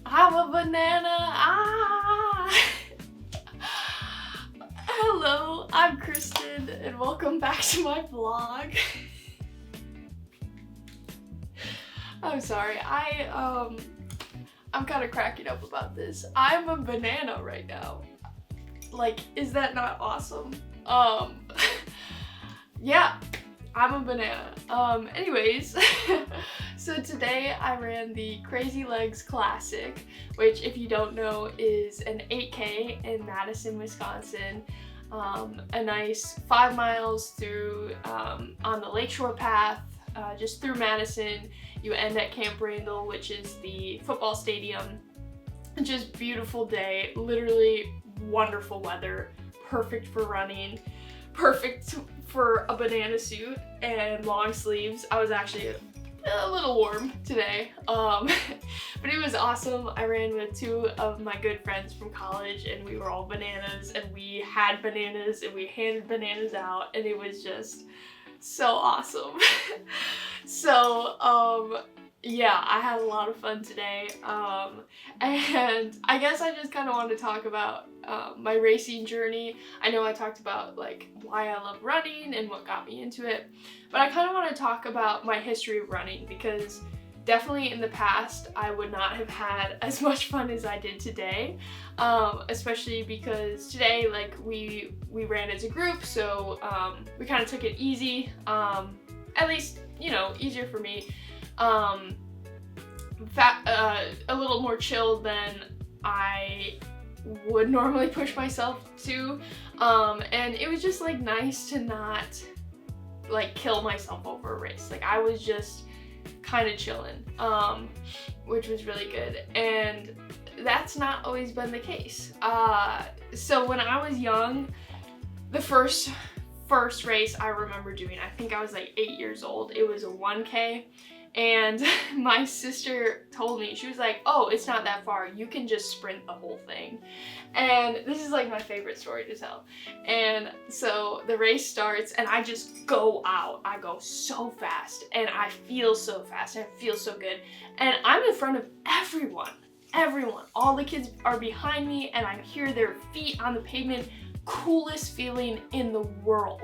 I'm a banana. Ah! Hello, I'm Kristen, and welcome back to my vlog. I'm sorry, I'm kind of cracking up about this. I'm a banana right now. Like, is that not awesome? Yeah, I'm a banana. Anyways, so today I ran the Crazylegs Classic, which if you don't know is an 8K in Madison, Wisconsin. A nice 5 miles through, on the Lakeshore Path, just through Madison. You end at Camp Randall, which is the football stadium. Just beautiful day, literally wonderful weather, perfect for running, perfect for a banana suit and long sleeves. I was actually a little warm today, but it was awesome. I ran with 2 of my good friends from college, and we were all bananas, and we had bananas, and we handed bananas out, and it was just so awesome. So, yeah, I had a lot of fun today, and I guess I just kind of wanted to talk about my racing journey. I know I talked about like why I love running and what got me into it, but I kind of want to talk about my history of running, because definitely in the past I would not have had as much fun as I did today, especially because today like we ran as a group, so we kind of took it easy, at least, you know, easier for me. A little more chill than I would normally push myself to, and it was just like nice to not like kill myself over a race. Like I was just kind of chilling, which was really good, and that's not always been the case. So when I was young, the first race I remember doing, I think I was like 8 years old. It was a 1K. And my sister told me, she was like, oh, it's not that far, you can just sprint the whole thing. And this is like my favorite story to tell. And so the race starts and I just go out. I go so fast and I feel so fast and I feel so good. And I'm in front of everyone. All the kids are behind me and I hear their feet on the pavement. Coolest feeling in the world.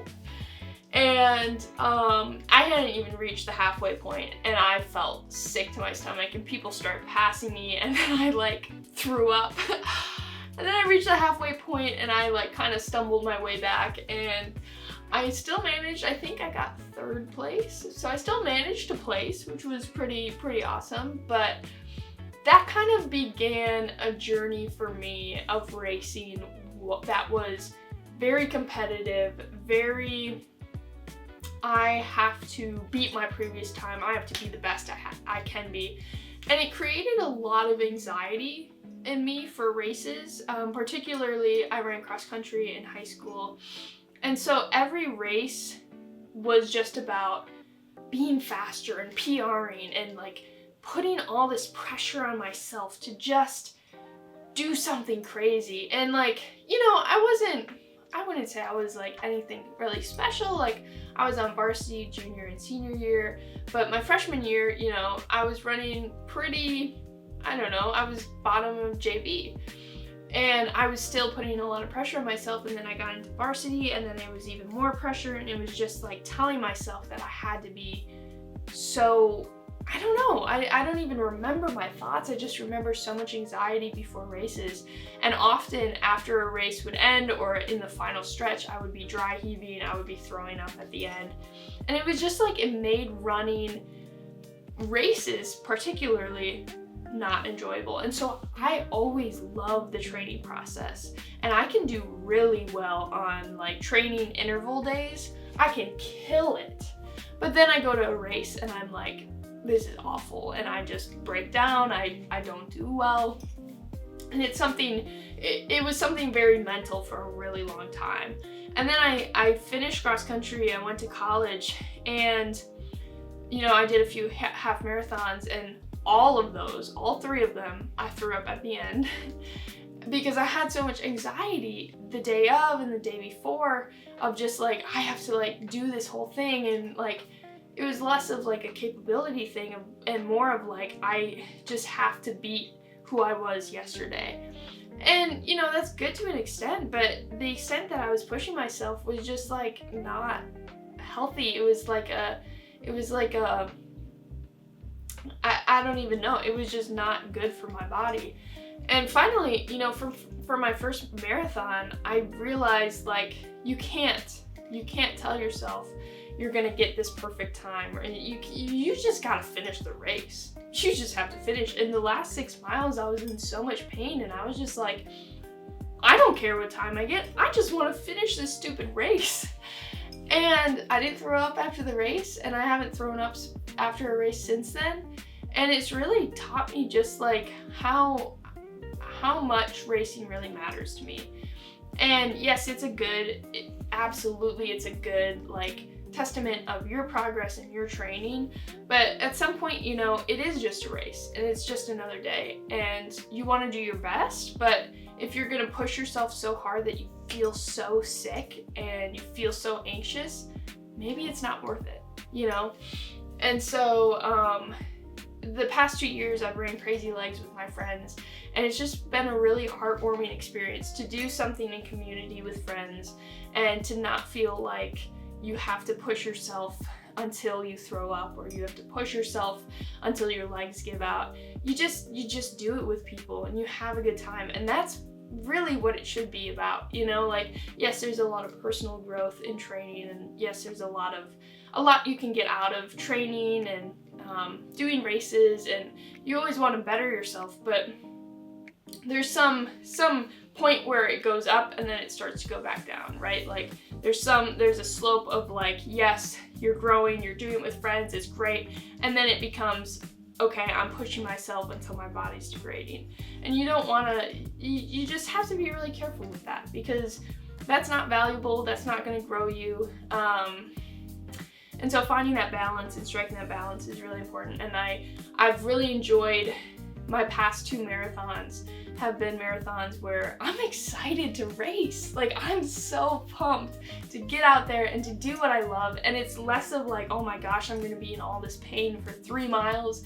And I hadn't even reached the halfway point and I felt sick to my stomach and people started passing me and then I like threw up. And then I reached the halfway point and I like kind of stumbled my way back, and I still managed, I think I got 3rd place. So I still managed to place, which was pretty awesome, but that kind of began a journey for me of racing that was very competitive, very, I have to beat my previous time, I have to be the best I can be. And it created a lot of anxiety in me for races, particularly I ran cross country in high school. And so every race was just about being faster and PRing and like putting all this pressure on myself to just do something crazy. And like, you know, I wouldn't say I was like anything really special. Like I was on varsity junior and senior year, but my freshman year, you know, I was running pretty, I don't know, I was bottom of JV. And I was still putting a lot of pressure on myself, and then I got into varsity and then there was even more pressure, and it was just like telling myself that I had to be so, I don't know, I don't even remember my thoughts. I just remember so much anxiety before races, and often after a race would end or in the final stretch, I would be dry heaving, I would be throwing up at the end. And it was just like, it made running races particularly not enjoyable. And so I always loved the training process, and I can do really well on like training interval days. I can kill it. But then I go to a race and I'm like, this is awful, and I just break down, I don't do well. And it's something, it was something very mental for a really long time. And then I finished cross country, I went to college, and you know, I did a few half marathons, and all 3 of them, I threw up at the end because I had so much anxiety the day of and the day before of just like, I have to like do this whole thing, and like, it was less of like a capability thing and more of like, I just have to beat who I was yesterday. And, you know, that's good to an extent, but the extent that I was pushing myself was just like not healthy. It was like I don't even know. It was just not good for my body. And finally, you know, for my first marathon, I realized like you can't tell yourself you're gonna get this perfect time, or you just gotta finish the race. You just have to finish. In the last 6 miles, I was in so much pain, and I was just like, I don't care what time I get. I just want to finish this stupid race. And I didn't throw up after the race, and I haven't thrown up after a race since then. And it's really taught me just like how much racing really matters to me. And yes, absolutely it's a good like testament of your progress and your training, but at some point, you know, it is just a race and it's just another day, and you want to do your best, but if you're going to push yourself so hard that you feel so sick and you feel so anxious, maybe it's not worth it, you know? And so the past 2 years I've ran Crazylegs with my friends, and it's just been a really heartwarming experience to do something in community with friends and to not feel like you have to push yourself until you throw up, or you have to push yourself until your legs give out. You just do it with people and you have a good time, and that's really what it should be about, you know? Like, yes, there's a lot of personal growth in training, and yes, there's a lot you can get out of training and doing races, and you always want to better yourself, but there's some point where it goes up and then it starts to go back down, right? Like there's a slope of like, yes, you're growing, you're doing it with friends, it's great, and then it becomes, okay, I'm pushing myself until my body's degrading. And you don't want to, you just have to be really careful with that, because that's not valuable, that's not going to grow you. And so finding that balance and striking that balance is really important. And I've really enjoyed my past 2 marathons have been marathons where I'm excited to race. Like, I'm so pumped to get out there and to do what I love. And it's less of like, oh my gosh, I'm gonna be in all this pain for 3 miles,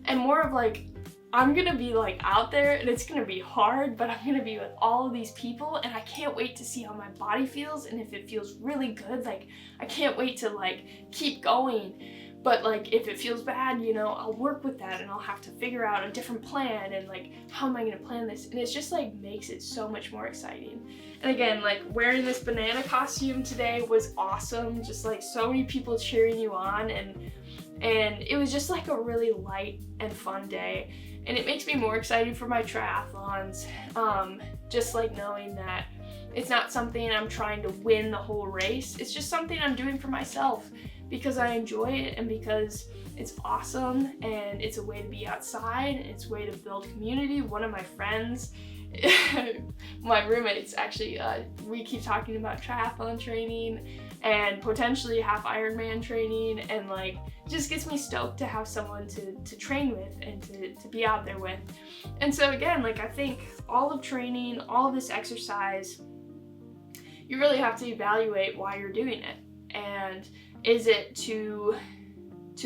and more of like, I'm gonna be like out there and it's gonna be hard, but I'm gonna be with all of these people, and I can't wait to see how my body feels, and if it feels really good, like I can't wait to like keep going. But like if it feels bad, you know, I'll work with that and I'll have to figure out a different plan, and like how am I gonna plan this? And it's just like makes it so much more exciting. And again, like wearing this banana costume today was awesome. Just like so many people cheering you on, and it was just like a really light and fun day. And it makes me more excited for my triathlons, just like knowing that it's not something I'm trying to win the whole race. It's just something I'm doing for myself because I enjoy it, and because it's awesome, and it's a way to be outside, and it's a way to build community. One of my friends, my roommates actually, we keep talking about triathlon training and potentially half Ironman training, and like just gets me stoked to have someone to train with and to be out there with. And so again, like I think all of training, all of this exercise, you really have to evaluate why you're doing it. And is it to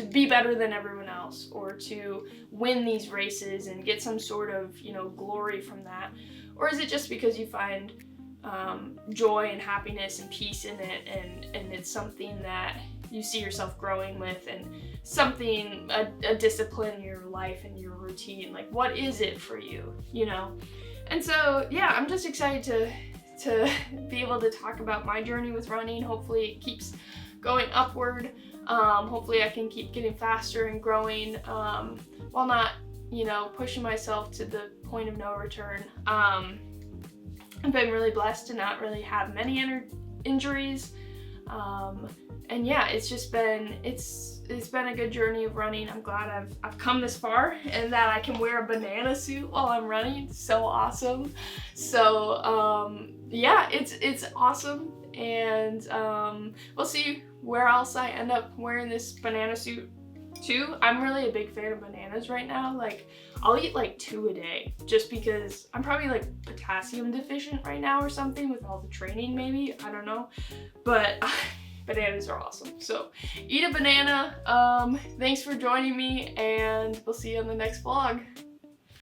be better than everyone else, or to win these races and get some sort of, you know, glory from that? Or is it just because you find joy and happiness and peace in it, and it's something that you see yourself growing with, and something, a discipline in your life and your routine? Like, what is it for you, you know? And so, yeah, I'm just excited to be able to talk about my journey with running. Hopefully it keeps going upward. Hopefully I can keep getting faster and growing, while not, you know, pushing myself to the point of no return. I've been really blessed to not really have many injuries. And yeah, it's just been, it's been a good journey of running. I'm glad I've come this far, and that I can wear a banana suit while I'm running. It's so awesome. So yeah, it's awesome. And we'll see where else I end up wearing this banana suit too. I'm really a big fan of bananas right now. Like, I'll eat like 2 a day, just because I'm probably like potassium deficient right now or something with all the training, maybe, I don't know, but bananas are awesome. So eat a banana. Thanks for joining me, and we'll see you on the next vlog.